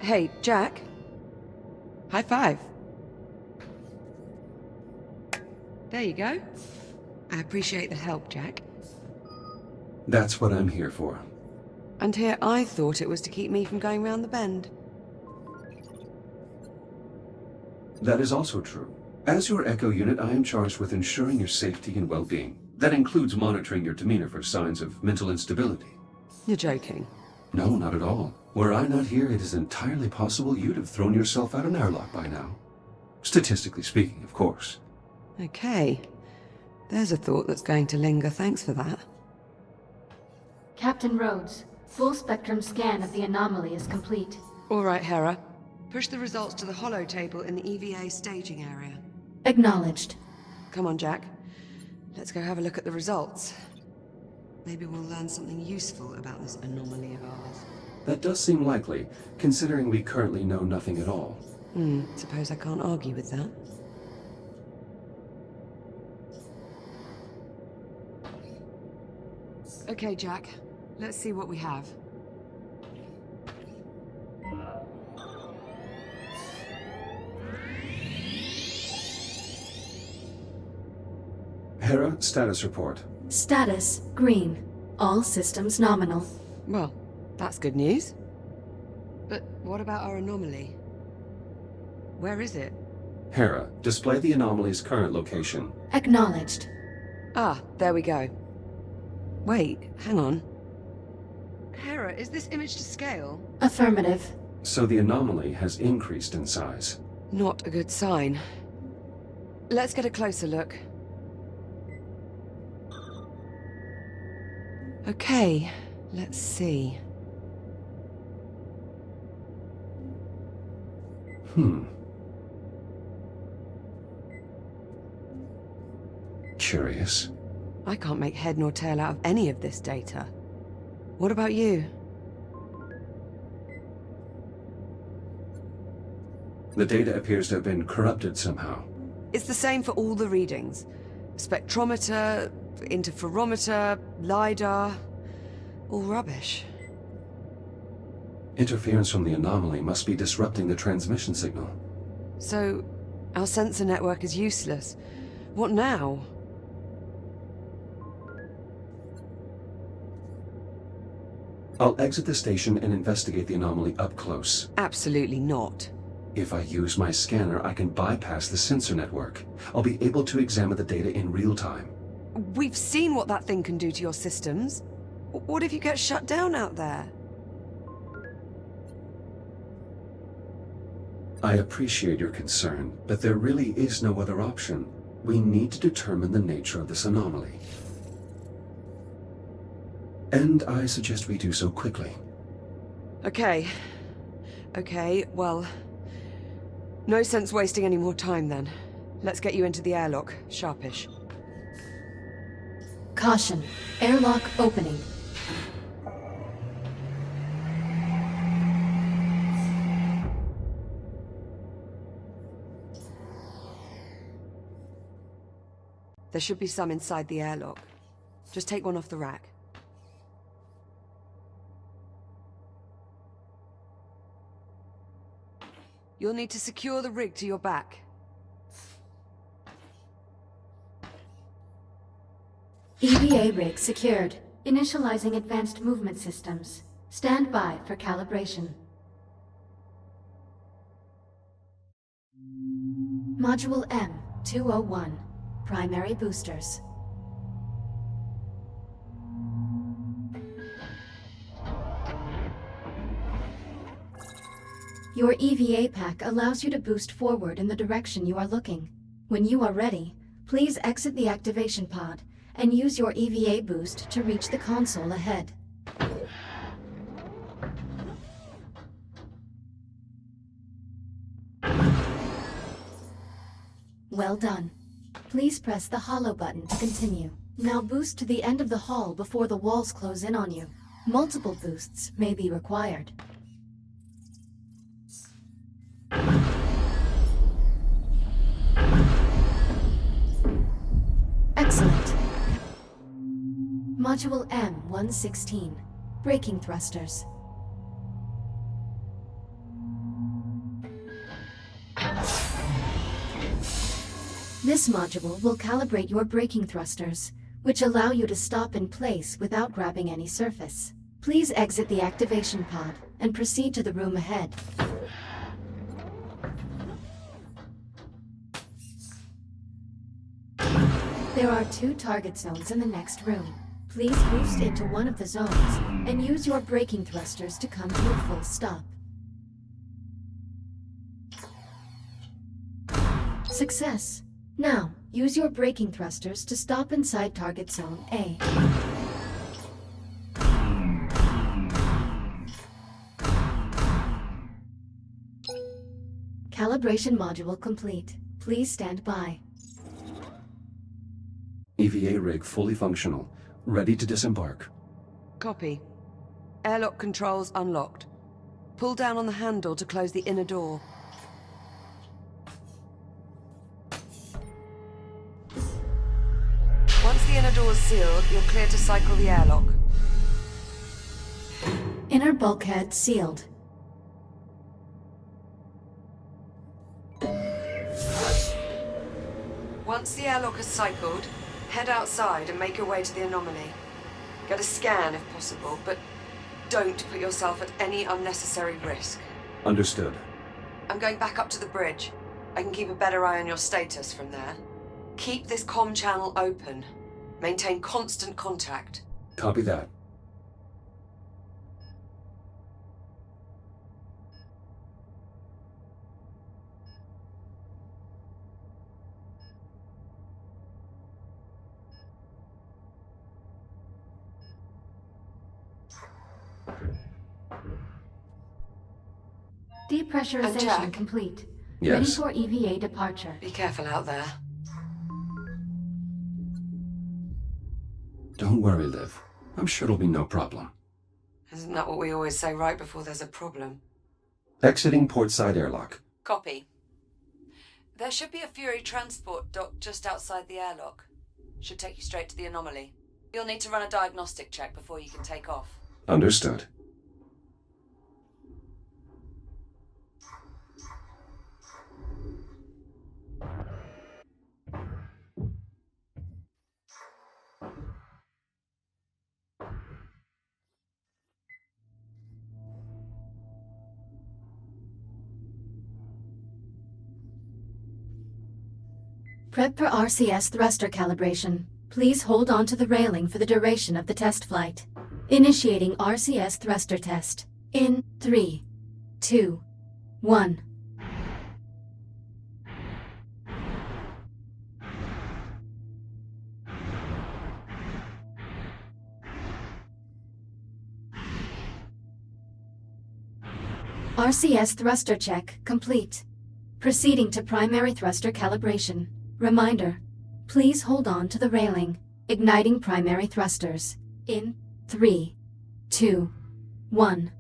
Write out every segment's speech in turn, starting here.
Hey, Jack. High five. There you go. I appreciate the help, Jack. That's what I'm here for. And here I thought it was to keep me from going round the bend. That is also true. As your Echo unit, I am charged with ensuring your safety and well-being. That includes monitoring your demeanor for signs of mental instability. You're joking. No, not at all. Were I not here, it is entirely possible you'd have thrown yourself out an airlock by now. Statistically speaking, of course. Okay. There's a thought that's going to linger. Thanks for that. Captain Rhodes, full spectrum scan of the anomaly is complete. All right, Hera. Push the results to the holo table in the EVA staging area. Acknowledged. Come on, Jack. Let's go have a look at the results. Maybe we'll learn something useful about this anomaly of ours. That does seem likely, considering we currently know nothing at all. Suppose I can't argue with that. Okay, Jack. Let's see what we have. Hera, status report. Status, green. All systems nominal. Well, that's good news. But what about our anomaly? Where is it? Hera, display the anomaly's current location. Acknowledged. Ah, there we go. Wait, hang on. Hera, is this image to scale? Affirmative. So the anomaly has increased in size. Not a good sign. Let's get a closer look. Okay, let's see. Curious. I can't make head nor tail out of any of this data. What about you? The data appears to have been corrupted somehow. It's the same for all the readings. Spectrometer, interferometer, LiDAR, all rubbish. Interference from the anomaly must be disrupting the transmission signal. So, our sensor network is useless. What now? I'll exit the station and investigate the anomaly up close. Absolutely not. If I use my scanner, I can bypass the sensor network. I'll be able to examine the data in real time. We've seen what that thing can do to your systems. What if you get shut down out there? I appreciate your concern, but there really is no other option. We need to determine the nature of this anomaly. And I suggest we do so quickly. Okay. Okay, well... no sense wasting any more time then. Let's get you into the airlock, sharpish. Caution. Airlock opening. There should be some inside the airlock. Just take one off the rack. You'll need to secure the rig to your back. EVA rig secured. Initializing advanced movement systems. Stand by for calibration. Module M-201. Primary boosters. Your EVA pack allows you to boost forward in the direction you are looking. When you are ready, please exit the activation pod and use your EVA boost to reach the console ahead. Well done. Please press the hollow button to continue. Now boost to the end of the hall before the walls close in on you. Multiple boosts may be required. Excellent. Module M-116. Braking thrusters. This module will calibrate your braking thrusters, which allow you to stop in place without grabbing any surface. Please exit the activation pod and proceed to the room ahead. There are 2 target zones in the next room. Please boost into one of the zones and use your braking thrusters to come to a full stop. Success! Now, use your braking thrusters to stop inside target zone A. Calibration module complete. Please stand by. EVA rig fully functional, ready to disembark. Copy. Airlock controls unlocked. Pull down on the handle to close the inner door. Once the inner door is sealed, you're clear to cycle the airlock. Inner bulkhead sealed. Once the airlock is cycled, head outside and make your way to the anomaly. Get a scan if possible, but don't put yourself at any unnecessary risk. Understood. I'm going back up to the bridge. I can keep a better eye on your status from there. Keep this comm channel open. Maintain constant contact. Copy that. Depressurization complete. Yes. Ready for EVA departure. Be careful out there. Don't worry, Liv. I'm sure it'll be no problem. Isn't that what we always say right before there's a problem? Exiting portside airlock. Copy. There should be a Fury transport dock just outside the airlock. Should take you straight to the anomaly. You'll need to run a diagnostic check before you can take off. Understood. Prep for RCS thruster calibration. Please hold on to the railing for the duration of the test flight. Initiating RCS thruster test. In 3, 2, 1. RCS thruster check complete. Proceeding to primary thruster calibration. Reminder, please hold on to the railing. Igniting primary thrusters. In 3, 2, 1.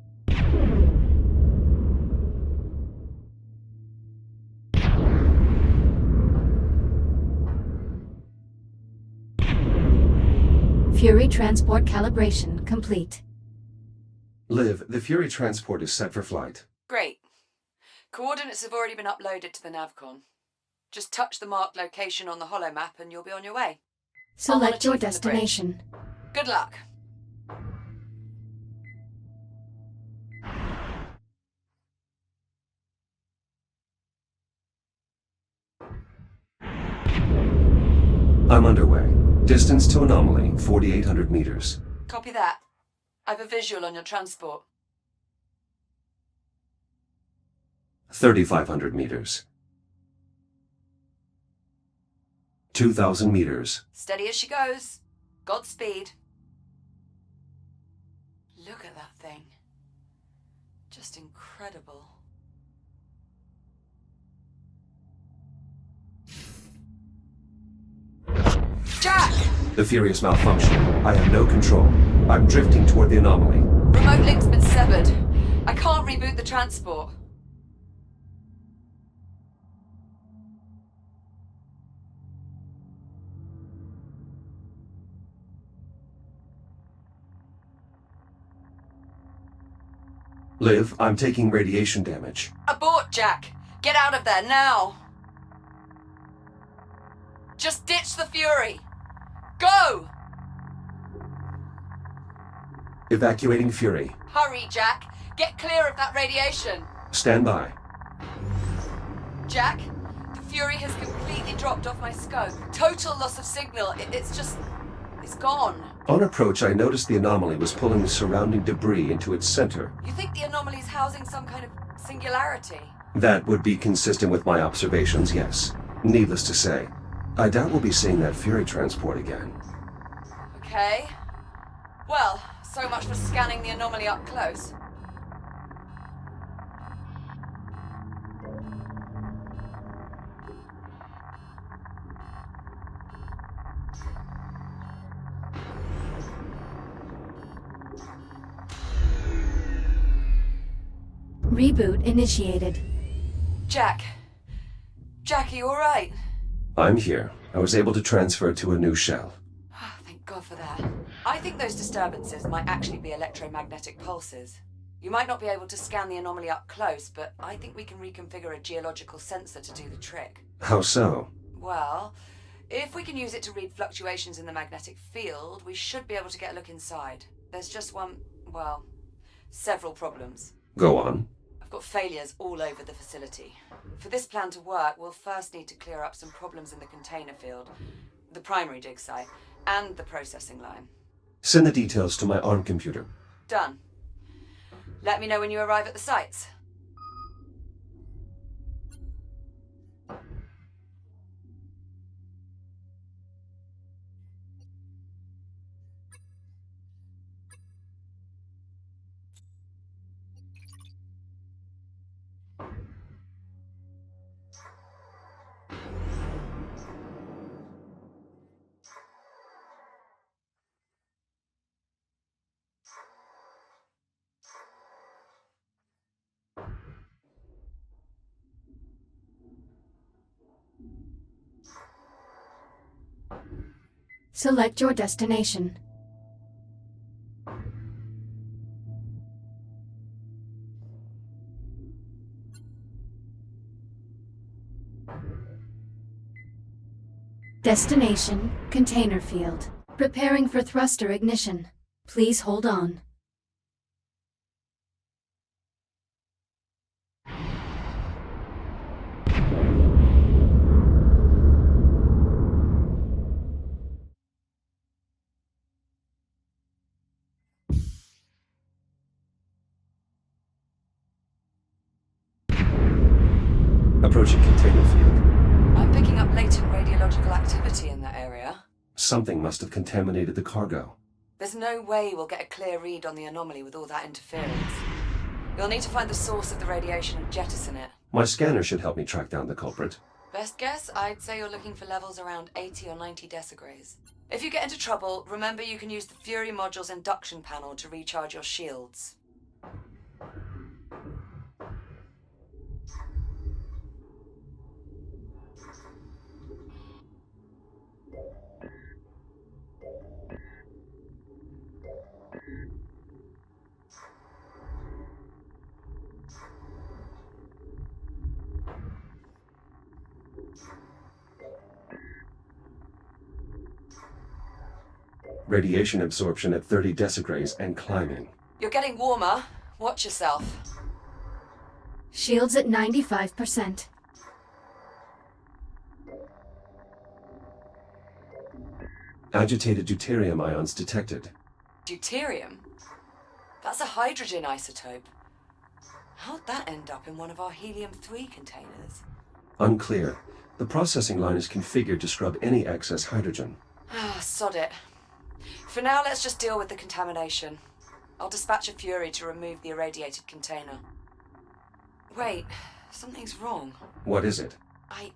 Fury transport calibration complete. Liv, the Fury transport is set for flight. Great. Coordinates have already been uploaded to the navcon. Just touch the marked location on the holomap and you'll be on your way. Select your destination. Good luck. I'm underway. Distance to Anomaly, 4,800 meters. Copy that. I've a visual on your transport. 3,500 meters. 2,000 meters. Steady as she goes. Godspeed. Look at that thing. Just incredible. Jack! The Fury is malfunctioning. I have no control. I'm drifting toward the anomaly. Remote link's been severed. I can't reboot the transport. Liv, I'm taking radiation damage. Abort, Jack! Get out of there now! Just ditch the Fury! Go! Evacuating Fury. Hurry, Jack! Get clear of that radiation! Stand by. Jack, the Fury has completely dropped off my scope. Total loss of signal. It's gone. On approach, I noticed the anomaly was pulling the surrounding debris into its center. You think the anomaly's housing some kind of singularity? That would be consistent with my observations, yes. Needless to say, I doubt we'll be seeing that Fury transport again. Okay. Well, so much for scanning the anomaly up close. Reboot initiated. Jack, are you alright? I'm here. I was able to transfer to a new shell. Oh, thank God for that. I think those disturbances might actually be electromagnetic pulses. You might not be able to scan the anomaly up close, but I think we can reconfigure a geological sensor to do the trick. How so? Well, if we can use it to read fluctuations in the magnetic field, we should be able to get a look inside. There's just several problems. Go on. I've got failures all over the facility. For this plan to work, we'll first need to clear up some problems in the container field, the primary dig site, and the processing line. Send the details to my ARM computer. Done. Let me know when you arrive at the sites. Select your destination. Destination, container field. Preparing for thruster ignition. Please hold on. Approaching container field. I'm picking up latent radiological activity in that area. Something must have contaminated the cargo. There's no way we'll get a clear read on the anomaly with all that interference. You'll need to find the source of the radiation and jettison it. My scanner should help me track down the culprit. Best guess, I'd say you're looking for levels around 80 or 90 decigrays. If you get into trouble, remember you can use the Fury module's induction panel to recharge your shields. Radiation absorption at 30 decigrays and climbing. You're getting warmer. Watch yourself. Shields at 95%. Agitated deuterium ions detected. Deuterium? That's a hydrogen isotope. How'd that end up in one of our helium-3 containers? Unclear. The processing line is configured to scrub any excess hydrogen. Ah, sod it. For now, let's just deal with the contamination. I'll dispatch a Fury to remove the irradiated container. Wait, something's wrong. What is it? I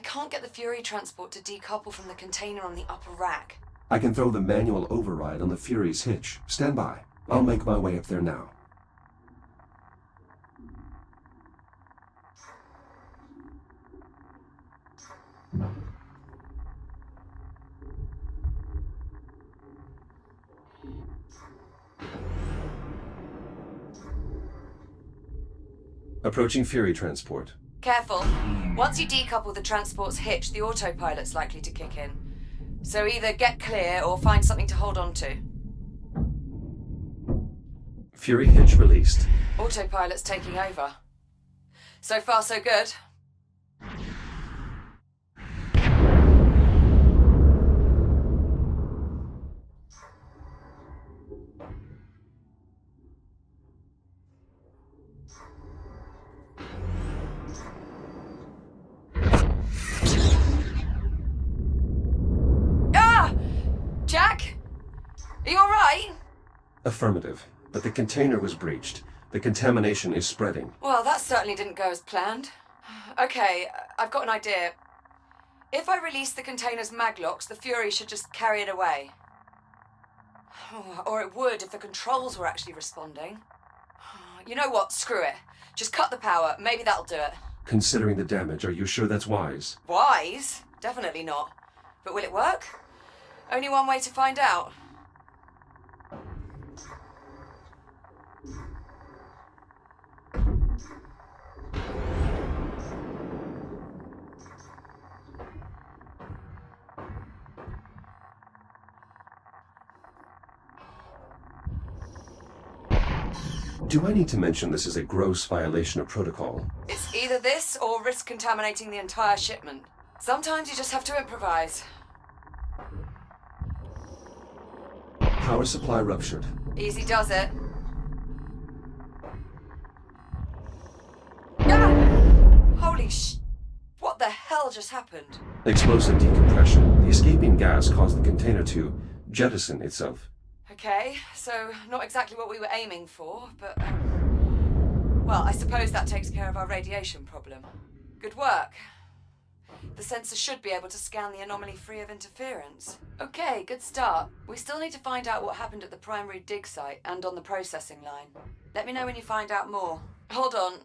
can't get the Fury transport to decouple from the container on the upper rack. I can throw the manual override on the Fury's hitch. Stand by. I'll make my way up there now. Approaching Fury transport. Careful. Once you decouple the transport's hitch, the autopilot's likely to kick in. So either get clear or find something to hold on to. Fury hitch released. Autopilot's taking over. So far, so good. Ah! Jack? Are you alright? Affirmative. But the container was breached. The contamination is spreading. Well, that certainly didn't go as planned. Okay, I've got an idea. If I release the container's maglocks, the Fury should just carry it away. Or it would if the controls were actually responding. You know what? Screw it. Just cut the power. Maybe that'll do it. Considering the damage, are you sure that's wise? Wise? Definitely not. But will it work? Only one way to find out. Do I need to mention this is a gross violation of protocol? It's either this or risk contaminating the entire shipment. Sometimes you just have to improvise. Power supply ruptured. Easy does it. Ah! Holy sh... What the hell just happened? Explosive decompression. The escaping gas caused the container to jettison itself. Okay, so not exactly what we were aiming for, but... well, I suppose that takes care of our radiation problem. Good work. The sensor should be able to scan the anomaly free of interference. Okay, good start. We still need to find out what happened at the primary dig site and on the processing line. Let me know when you find out more. Hold on.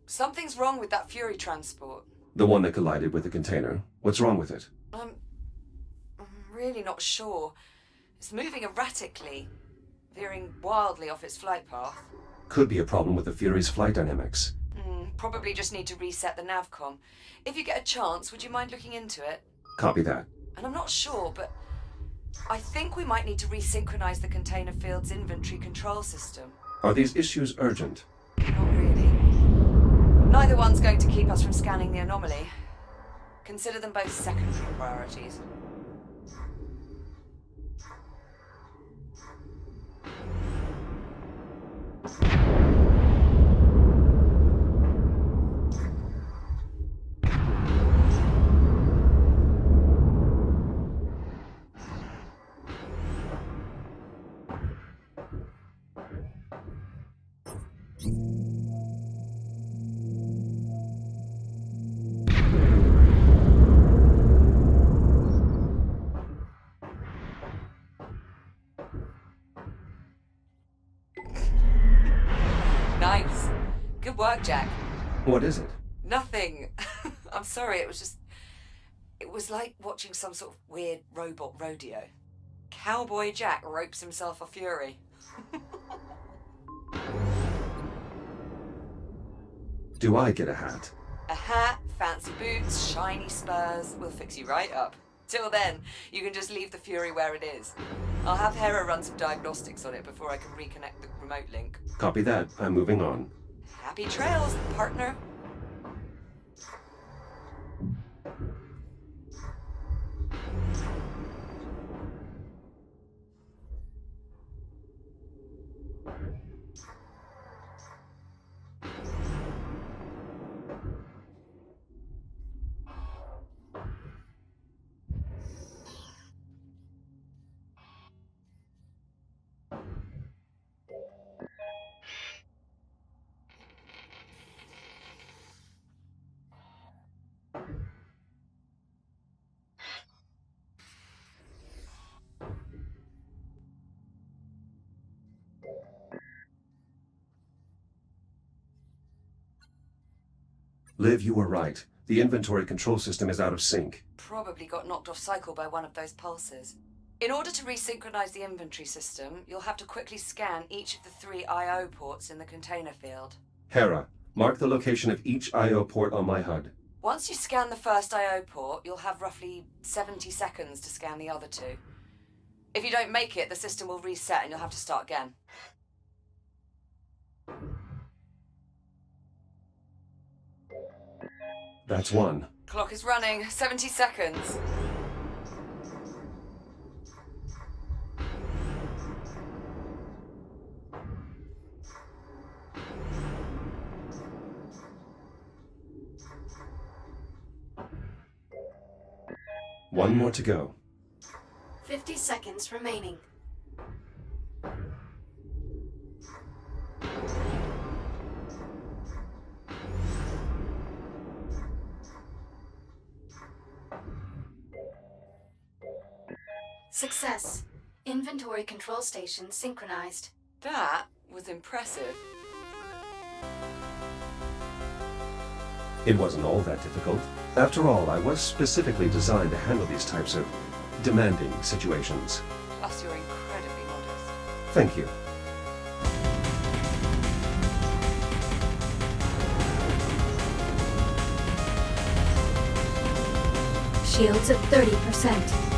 Something's wrong with that Fury transport. The one that collided with the container. What's wrong with it? I'm really not sure. It's moving erratically, veering wildly off its flight path. Could be a problem with the Fury's flight dynamics. Probably just need to reset the navcom. If you get a chance, would you mind looking into it? Copy that. And I'm not sure, but I think we might need to resynchronize the container field's inventory control system. Are these issues urgent? Not really. Neither one's going to keep us from scanning the anomaly. Consider them both secondary priorities. Nice. Good work, Jack. What is it? Nothing. I'm sorry, it was like watching some sort of weird robot rodeo. Cowboy Jack ropes himself a Fury. Do I get a hat? A hat, fancy boots, shiny spurs. We'll fix you right up. Till then, you can just leave the Fury where it is. I'll have Hera run some diagnostics on it before I can reconnect the remote link. Copy that. I'm moving on. Happy trails, partner. Liv, you were right. The inventory control system is out of sync. Probably got knocked off cycle by one of those pulses. In order to resynchronize the inventory system, you'll have to quickly scan each of the 3 I/O ports in the container field. Hera, Mark the location of each I/O port on my HUD. Once you scan the first I/O port, you'll have roughly 70 seconds to scan the other two. If you don't make it, the system will reset and you'll have to start again. That's one. Clock is running. 70 seconds. One more to go. 50 seconds remaining. Success. Inventory control station synchronized. That was impressive. It wasn't all that difficult. After all, I was specifically designed to handle these types of demanding situations. Plus, you're incredibly modest. Thank you. Shields at 30%.